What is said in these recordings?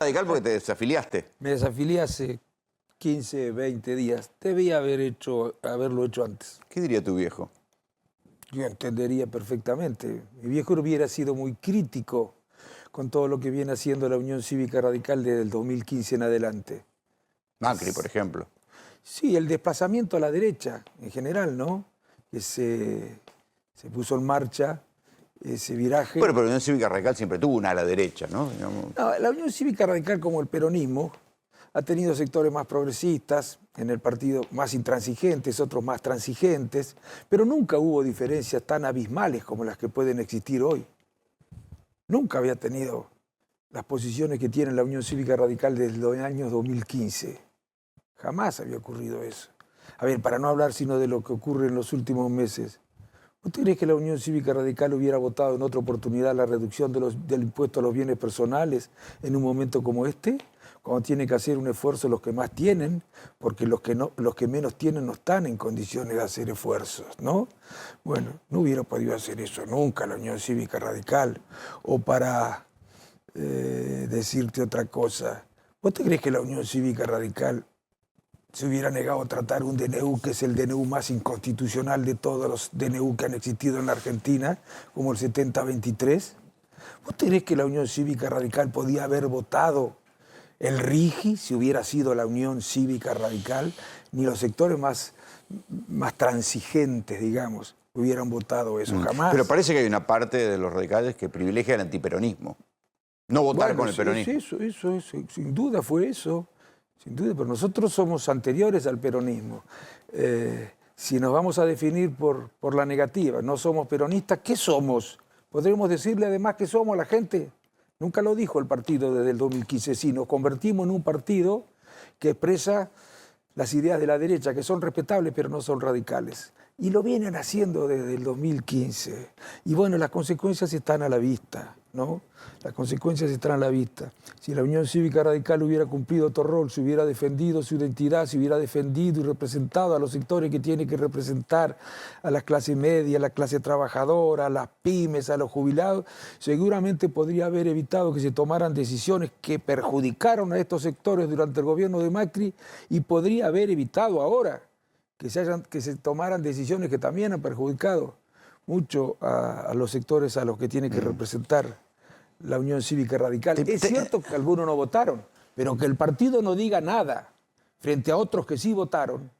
Radical porque te desafiliaste. Me desafilié hace 15, 20 días. Debía haberlo hecho antes. ¿Qué diría tu viejo? Yo entendería perfectamente. Mi viejo hubiera sido muy crítico con todo lo que viene haciendo la Unión Cívica Radical desde el 2015 en adelante. Macri, por ejemplo. Sí, el desplazamiento a la derecha en general, ¿no? Que se puso en marcha ese viraje. Bueno, pero la Unión Cívica Radical siempre tuvo una a la derecha, ¿no? Digamos. No, la Unión Cívica Radical, como el peronismo, ha tenido sectores más progresistas, en el partido más intransigentes, otros más transigentes, pero nunca hubo diferencias tan abismales como las que pueden existir hoy. Nunca había tenido las posiciones que tiene la Unión Cívica Radical desde los años 2015. Jamás había ocurrido eso. A ver, para no hablar sino de lo que ocurre en los últimos meses. ¿Usted cree que la Unión Cívica Radical hubiera votado en otra oportunidad la reducción del impuesto a los bienes personales en un momento como este? Cuando tienen que hacer un esfuerzo los que más tienen, porque los que menos tienen no están en condiciones de hacer esfuerzos, ¿no? Bueno, no hubiera podido hacer eso nunca la Unión Cívica Radical. O para decirte otra cosa, ¿vos te crees que la Unión Cívica Radical se hubiera negado a tratar un DNU que es el DNU más inconstitucional de todos los DNU que han existido en la Argentina, como el 7023? ¿Vos creés que la Unión Cívica Radical podía haber votado el RIGI si hubiera sido la Unión Cívica Radical? Ni los sectores más transigentes, digamos, hubieran votado eso, jamás. Pero parece que hay una parte de los radicales que privilegia el antiperonismo. No votar con el peronismo. Eso, sin duda fue eso. Sin duda, pero nosotros somos anteriores al peronismo. Si nos vamos a definir por la negativa, no somos peronistas, ¿qué somos? ¿Podremos decirle además que somos a la gente? Nunca lo dijo el partido desde el 2015, sí, nos convertimos en un partido que expresa las ideas de la derecha, que son respetables pero no son radicales. Y lo vienen haciendo desde el 2015. Y bueno, las consecuencias están a la vista, ¿no? Las consecuencias están a la vista. Si la Unión Cívica Radical hubiera cumplido otro rol, si hubiera defendido su identidad, si hubiera defendido y representado a los sectores que tiene que representar, a la clase media, a la clase trabajadora, a las pymes, a los jubilados, seguramente podría haber evitado que se tomaran decisiones que perjudicaron a estos sectores durante el gobierno de Macri y podría haber evitado ahora que se tomaran decisiones que también han perjudicado mucho a los sectores a los que tiene que representar la Unión Cívica Radical. Es cierto que algunos no votaron, pero que el partido no diga nada frente a otros que sí votaron,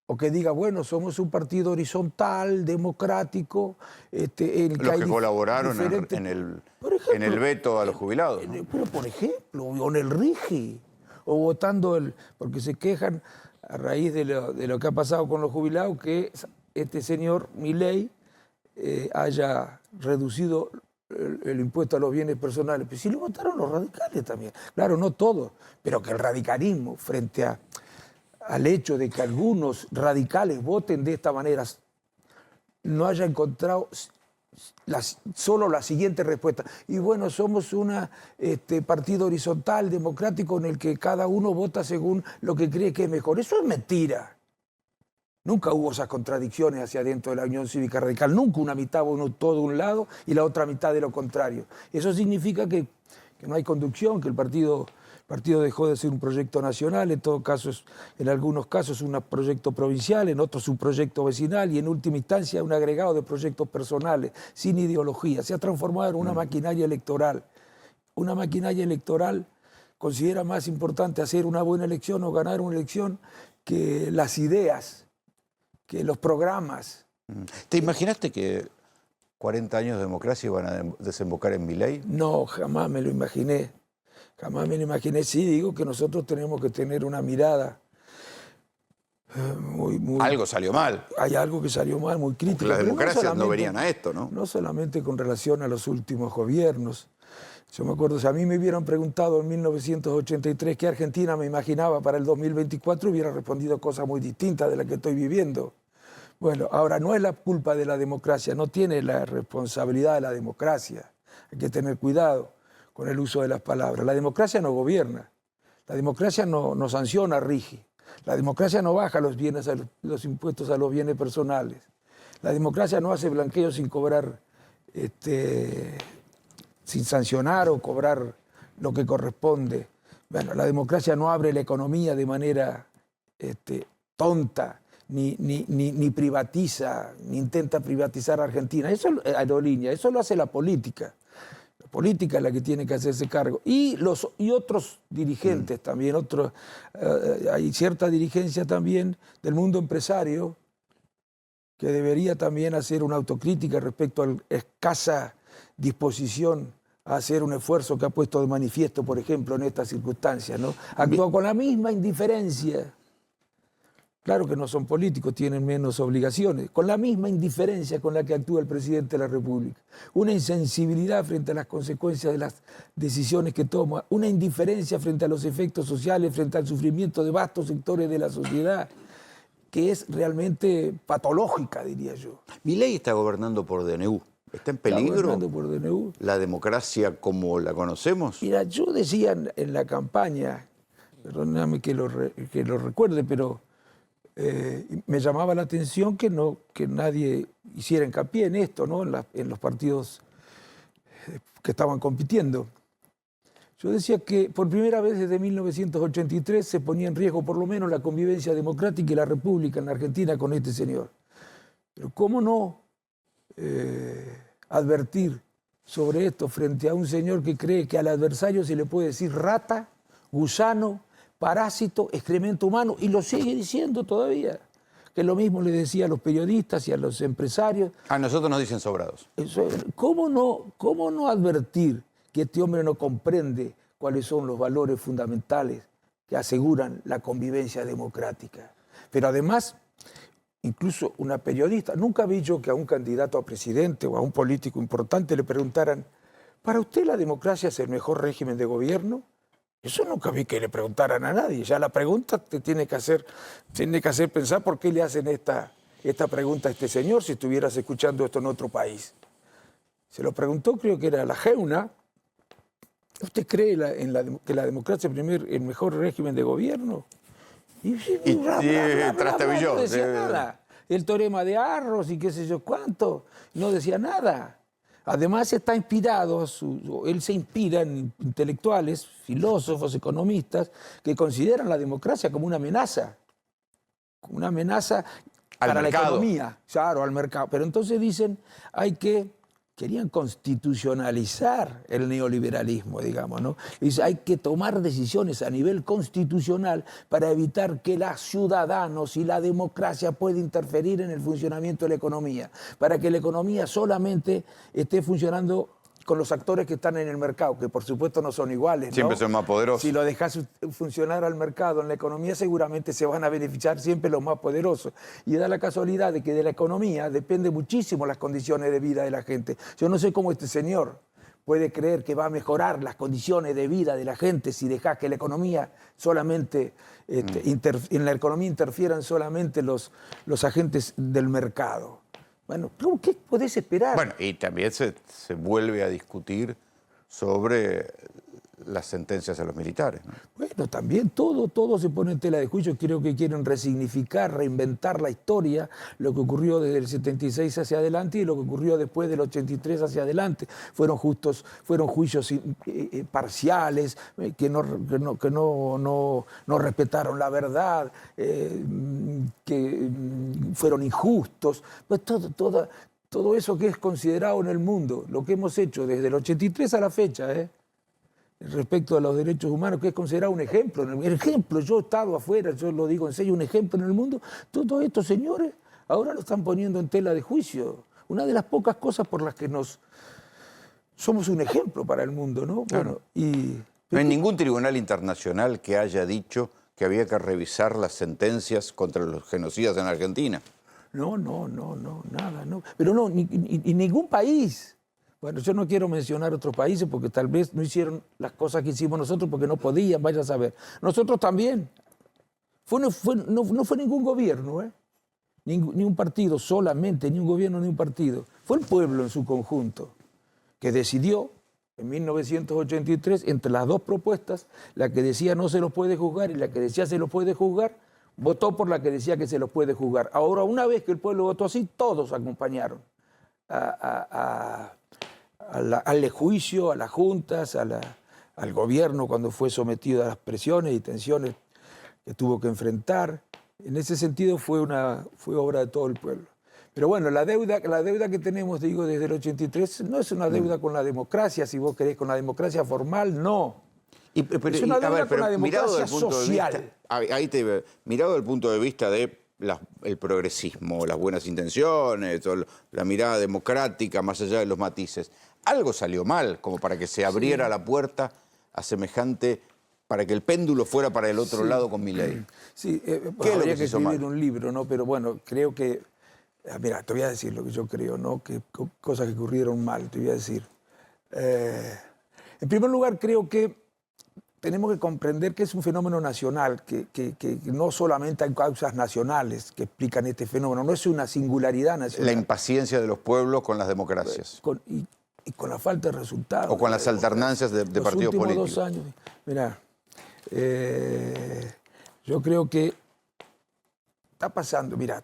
o que diga, bueno, somos un partido horizontal, democrático. Los que colaboraron en el veto a los jubilados, ¿no? Pero por ejemplo, o en el RIGI, o votando porque se quejan a raíz de lo que ha pasado con los jubilados, que este señor Milei haya reducido el impuesto a los bienes personales. Pero sí lo votaron los radicales también. Claro, no todos, pero que el radicalismo, frente al hecho de que algunos radicales voten de esta manera, no haya encontrado solo la siguiente respuesta. Y bueno, somos un partido horizontal, democrático, en el que cada uno vota según lo que cree que es mejor. Eso es mentira. Nunca hubo esas contradicciones hacia adentro de la Unión Cívica Radical. Nunca una mitad votó todo de un lado y la otra mitad de lo contrario. Eso significa que no hay conducción, que el partido dejó de ser un proyecto nacional, en todo caso, en algunos casos un proyecto provincial, en otros un proyecto vecinal y en última instancia un agregado de proyectos personales, sin ideología. Se ha transformado en una maquinaria electoral. Una maquinaria electoral considera más importante hacer una buena elección o ganar una elección que las ideas, que los programas. ¿Te imaginaste que 40 años de democracia iban a desembocar en Milei? No, jamás me lo imaginé. Jamás me lo imaginé. Sí, digo que nosotros tenemos que tener una mirada muy... Algo salió mal. Hay algo que salió mal, muy crítico. Porque las democracias no venían a esto, ¿no? No solamente con relación a los últimos gobiernos. Yo me acuerdo, si a mí me hubieran preguntado en 1983 qué Argentina me imaginaba para el 2024, hubiera respondido cosas muy distintas de las que estoy viviendo. Bueno, ahora no es la culpa de la democracia, no tiene la responsabilidad de la democracia. Hay que tener cuidado con el uso de las palabras. La democracia no gobierna, la democracia no sanciona, rige. La democracia no baja los impuestos a los bienes personales. La democracia no hace blanqueo sin cobrar, sin sancionar o cobrar lo que corresponde. Bueno, la democracia no abre la economía de manera tonta, ni privatiza, ni intenta privatizar a Argentina. Eso, aerolínea, eso lo hace la política. La política es la que tiene que hacerse cargo. Y otros dirigentes también, hay cierta dirigencia también del mundo empresario que debería también hacer una autocrítica respecto a la escasa disposición a hacer un esfuerzo que ha puesto de manifiesto, por ejemplo, en estas circunstancias, ¿no? Actúa con la misma indiferencia. Claro que no son políticos, tienen menos obligaciones, con la misma indiferencia con la que actúa el presidente de la República. Una insensibilidad frente a las consecuencias de las decisiones que toma, una indiferencia frente a los efectos sociales, frente al sufrimiento de vastos sectores de la sociedad, que es realmente patológica, diría yo. Milei está gobernando por DNU. ¿Está en peligro Está gobernando por DNU. la democracia como la conocemos? Mira, yo decía en la campaña, perdóname que lo recuerde, pero me llamaba la atención que nadie hiciera hincapié en esto, ¿no? En los partidos que estaban compitiendo. Yo decía que por primera vez desde 1983 se ponía en riesgo por lo menos la convivencia democrática y la república en la Argentina con este señor. Pero ¿cómo no advertir sobre esto frente a un señor que cree que al adversario se le puede decir rata, gusano, parásito, excremento humano, y lo sigue diciendo todavía? Que lo mismo le decía a los periodistas y a los empresarios. A nosotros nos dicen sobrados. ¿Cómo no advertir que este hombre no comprende cuáles son los valores fundamentales que aseguran la convivencia democrática? Pero además, incluso una periodista, nunca vi yo que a un candidato a presidente o a un político importante le preguntaran: ¿para usted la democracia es el mejor régimen de gobierno? Eso nunca vi que le preguntaran a nadie. Ya la pregunta te tiene que hacer pensar por qué le hacen esta pregunta a este señor si estuvieras escuchando esto en otro país. Se lo preguntó, creo que era la Geuna. ¿Usted cree que la democracia es el mejor régimen de gobierno? Y trastabilló. No decía nada. El teorema de Arros y qué sé yo cuánto, no decía nada. Además está inspirado, él se inspira en intelectuales, filósofos, economistas, que consideran la democracia como una amenaza para la economía, claro, al mercado. Pero entonces dicen, querían constitucionalizar el neoliberalismo, digamos, ¿no? Dice, hay que tomar decisiones a nivel constitucional para evitar que los ciudadanos y la democracia puedan interferir en el funcionamiento de la economía, para que la economía solamente esté funcionando con los actores que están en el mercado, que por supuesto no son iguales, ¿no? Siempre son más poderosos. Si lo dejas funcionar al mercado, en la economía seguramente se van a beneficiar siempre los más poderosos. Y da la casualidad de que de la economía depende muchísimo las condiciones de vida de la gente. Yo no sé cómo este señor puede creer que va a mejorar las condiciones de vida de la gente si dejas que la economía solamente, en la economía interfieran solamente los agentes del mercado. Bueno, ¿qué podés esperar? Bueno, y también se vuelve a discutir sobre las sentencias a los militares, ¿no? Bueno, también todo se pone en tela de juicio. Creo que quieren resignificar, reinventar la historia, lo que ocurrió desde el 76 hacia adelante y lo que ocurrió después del 83 hacia adelante. Fueron juicios parciales, que no respetaron la verdad, que fueron injustos. Pues todo eso que es considerado en el mundo, lo que hemos hecho desde el 83 a la fecha, respecto a los derechos humanos, que es considerado un ejemplo. Yo he estado afuera, yo lo digo en serio, un ejemplo en el mundo. Todos estos señores ahora lo están poniendo en tela de juicio. Una de las pocas cosas por las que somos un ejemplo para el mundo, ¿no? Claro. Bueno, no hay ningún tribunal internacional que haya dicho que había que revisar las sentencias contra los genocidas en Argentina. No, nada, no. Pero no, ni ningún país. Bueno, yo no quiero mencionar otros países porque tal vez no hicieron las cosas que hicimos nosotros porque no podían, vaya a saber. Nosotros también. No fue ningún gobierno, ni un partido solamente, ni un gobierno, ni un partido. Fue el pueblo en su conjunto que decidió en 1983, entre las dos propuestas, la que decía no se los puede juzgar y la que decía se los puede juzgar, votó por la que decía que se los puede juzgar. Ahora, una vez que el pueblo votó así, todos acompañaron al juicio, a las juntas, a al gobierno cuando fue sometido a las presiones y tensiones que tuvo que enfrentar. En ese sentido fue obra de todo el pueblo. Pero bueno, la deuda que tenemos, digo, desde el 83 no es una deuda con la democracia, si vos querés, con la democracia formal, no. Es una deuda con la democracia social. Mirado desde el punto de vista de el progresismo, las buenas intenciones, la mirada democrática, más allá de los matices, algo salió mal como para que se abriera la puerta a semejante, para que el péndulo fuera para el otro lado con Milei. Sí, ¿Qué es lo que se hizo mal? Escribir un libro, ¿no? Pero bueno, creo que, mira, te voy a decir lo que yo creo, ¿no? Que cosas que ocurrieron mal, te voy a decir. En primer lugar, creo que tenemos que comprender que es un fenómeno nacional, que no solamente hay causas nacionales que explican este fenómeno, no es una singularidad nacional. La impaciencia de los pueblos con las democracias. Y con la falta de resultados. O con las alternancias de partidos políticos. Los últimos 2 años, mirá, yo creo que está pasando, mirá,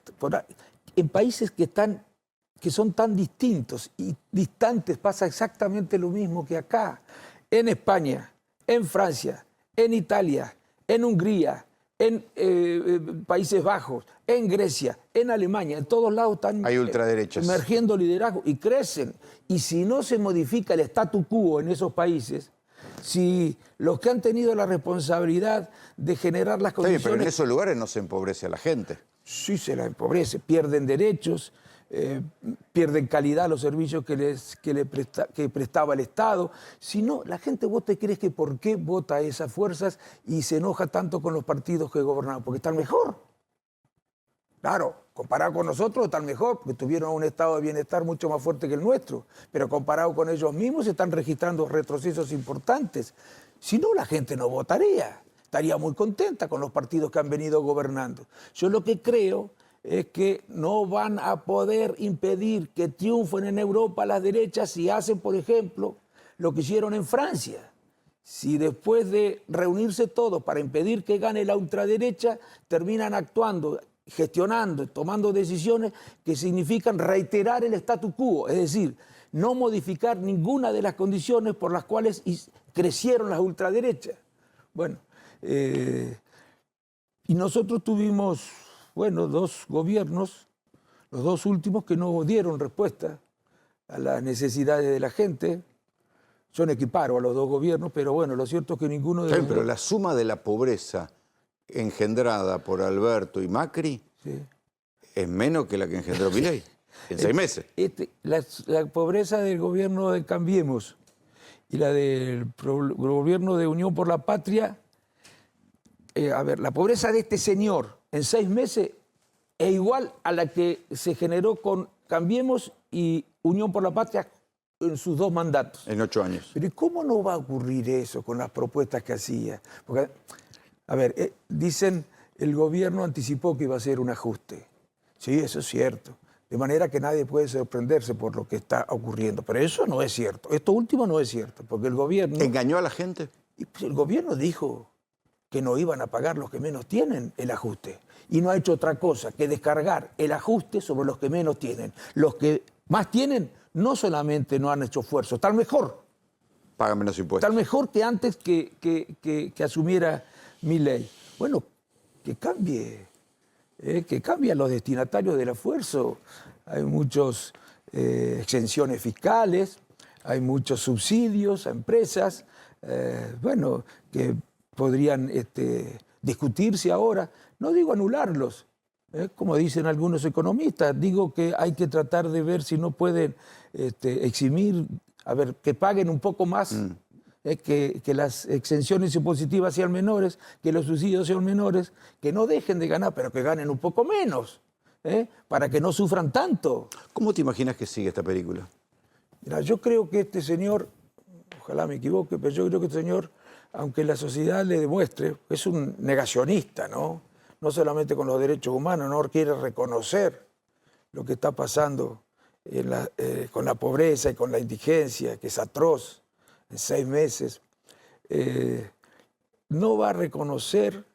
en países que son tan distintos y distantes pasa exactamente lo mismo que acá. En España, en Francia, en Italia, en Hungría, en Países Bajos, en Grecia, en Alemania, en todos lados están hay ultraderechas emergiendo liderazgo y crecen. Y si no se modifica el statu quo en esos países, si los que han tenido la responsabilidad de generar las condiciones... Pero en esos lugares no se empobrece a la gente. Sí, se la empobrece, pierden derechos, pierden calidad los servicios que prestaba el Estado. Si no, la gente vota y crees que por qué vota a esas fuerzas y se enoja tanto con los partidos que gobernaban, porque están mejor. Claro, comparado con nosotros están mejor, porque tuvieron un estado de bienestar mucho más fuerte que el nuestro, pero comparado con ellos mismos están registrando retrocesos importantes. Si no, la gente no votaría, estaría muy contenta con los partidos que han venido gobernando. Yo lo que creo es que no van a poder impedir que triunfen en Europa las derechas si hacen, por ejemplo, lo que hicieron en Francia. Si después de reunirse todos para impedir que gane la ultraderecha, terminan actuando, gestionando, tomando decisiones que significan reiterar el statu quo, es decir, no modificar ninguna de las condiciones por las cuales crecieron las ultraderechas. Bueno, y nosotros tuvimos... Bueno, 2 gobiernos, los 2 últimos, que no dieron respuesta a las necesidades de la gente. Yo no equiparo a los 2 gobiernos, pero bueno, lo cierto es que ninguno de los pero la suma de la pobreza engendrada por Alberto y Macri es menos que la que engendró Milei en 6 meses. La pobreza del gobierno de Cambiemos y la del gobierno de Unión por la Patria, la pobreza de este señor en 6 meses es igual a la que se generó con Cambiemos y Unión por la Patria en sus 2 mandatos. En 8 años. Pero ¿y cómo no va a ocurrir eso con las propuestas que hacía? Porque, a ver, dicen, el gobierno anticipó que iba a hacer un ajuste. Sí, eso es cierto. De manera que nadie puede sorprenderse por lo que está ocurriendo. Pero eso no es cierto. Esto último no es cierto, porque el gobierno... ¿Engañó a la gente? Y pues el gobierno dijo que no iban a pagar los que menos tienen el ajuste. Y no ha hecho otra cosa que descargar el ajuste sobre los que menos tienen. Los que más tienen no solamente no han hecho esfuerzo, están mejor. Pagan menos impuestos. Están mejor que antes que asumiera Milei. Bueno, que cambie a los destinatarios del esfuerzo. Hay muchas exenciones fiscales, hay muchos subsidios a empresas, que podrían discutirse ahora. No digo anularlos, como dicen algunos economistas, digo que hay que tratar de ver si no pueden eximir, que paguen un poco más, que las exenciones impositivas sean menores, que los subsidios sean menores, que no dejen de ganar, pero que ganen un poco menos, para que no sufran tanto. ¿Cómo te imaginas que sigue esta película? Mira, yo creo que este señor, ojalá me equivoque, pero yo creo que este señor, aunque la sociedad le demuestre, es un negacionista, ¿no? No solamente con los derechos humanos, no quiere reconocer lo que está pasando con la pobreza y con la indigencia, que es atroz, en 6 meses. No va a reconocer,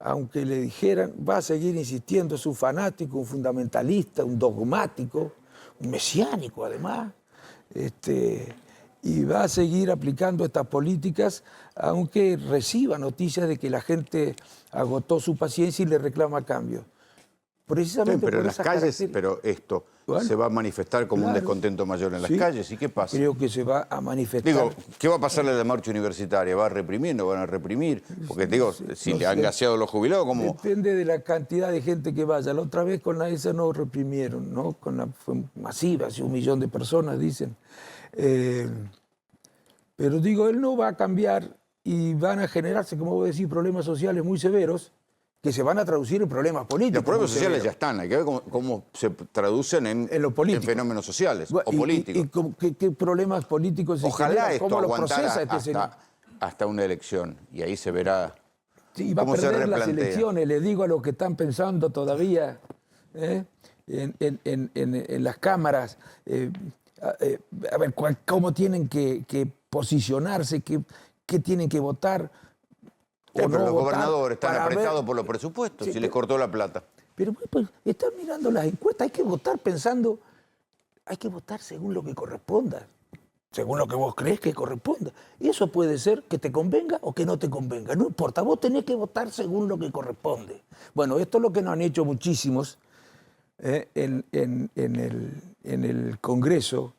aunque le dijeran, va a seguir insistiendo, es un fanático, un fundamentalista, un dogmático, un mesiánico además, y va a seguir aplicando estas políticas, aunque reciba noticias de que la gente agotó su paciencia y le reclama cambio. Precisamente pero por en las esas calles, características. pero esto Bueno, se va a manifestar como un claro. descontento mayor en las Sí. calles. ¿Y qué pasa? Creo que se va a manifestar. Digo, ¿qué va a pasarle a la marcha universitaria? ¿Va a reprimir? ¿No van a reprimir? Porque digo, si no le han sé. gaseado los jubilados, ¿cómo? Depende de la cantidad de gente que vaya. La otra vez con la ESA no reprimieron, ¿no? Fue masiva, así 1 millón de personas, dicen. Pero digo, él no va a cambiar y van a generarse, como vos decís, problemas sociales muy severos que se van a traducir en problemas políticos. Los problemas muy sociales ya severos. están, hay que ver cómo se traducen en lo político. en fenómenos sociales o ¿Y políticos. qué problemas políticos se Ojalá generan? esto ¿Cómo los aguantara procesa este señor? hasta una elección y ahí se verá Sí, va a cómo se perder las replantea. elecciones, les digo a los que están pensando todavía en las cámaras, a ver cómo tienen que posicionarse, qué tienen que votar. Pero no los votar gobernadores están para ver- apretados por los presupuestos, Sí, si les cortó la plata. Pero pues, están mirando las encuestas, hay que votar pensando, hay que votar según lo que corresponda, según lo que vos crees que corresponda. Y eso puede ser que te convenga o que no te convenga, no importa, vos tenés que votar según lo que corresponde. Bueno, esto es lo que nos han hecho muchísimos en el Congreso,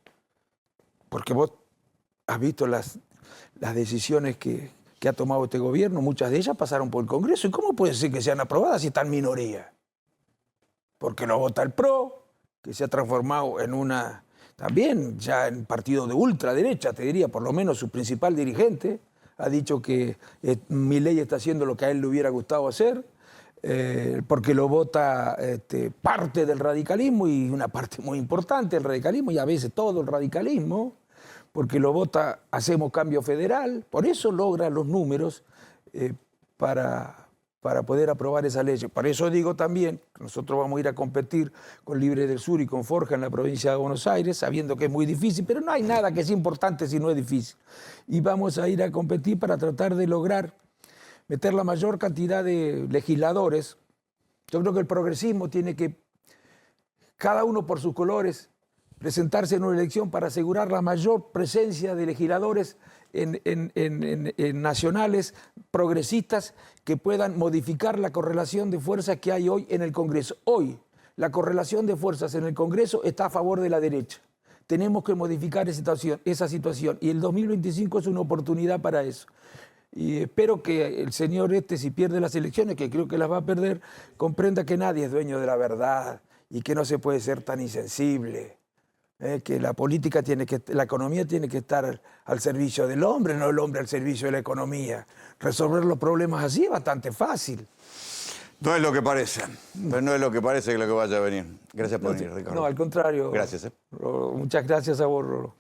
porque vos has visto las decisiones que ha tomado este gobierno, muchas de ellas pasaron por el Congreso. ¿Y cómo puede ser que sean aprobadas si están en minoría? Porque lo vota el PRO, que se ha transformado en una, también ya en partido de ultraderecha, te diría, por lo menos su principal dirigente ha dicho que Milei está haciendo lo que a él le hubiera gustado hacer, porque lo vota parte del radicalismo y una parte muy importante del radicalismo y a veces todo el radicalismo, porque lo vota Hacemos Cambio Federal, por eso logra los números para poder aprobar esa ley. Por eso digo también que nosotros vamos a ir a competir con Libre del Sur y con Forja en la provincia de Buenos Aires, sabiendo que es muy difícil, pero no hay nada que es importante si no es difícil. Y vamos a ir a competir para tratar de lograr meter la mayor cantidad de legisladores. Yo creo que el progresismo tiene que, cada uno por sus colores, presentarse en una elección para asegurar la mayor presencia de legisladores en nacionales progresistas que puedan modificar la correlación de fuerzas que hay hoy en el Congreso. Hoy, la correlación de fuerzas en el Congreso está a favor de la derecha. Tenemos que modificar esa situación y el 2025 es una oportunidad para eso. Y espero que el señor si pierde las elecciones, que creo que las va a perder, comprenda que nadie es dueño de la verdad y que no se puede ser tan insensible. Que la política la economía tiene que estar al servicio del hombre, no el hombre al servicio de la economía. Resolver los problemas así es bastante fácil. No es lo que parece, pero no es lo que parece que lo que vaya a venir. Gracias por venir, Ricardo. No, al contrario. Gracias. Muchas gracias a vos, Rolo.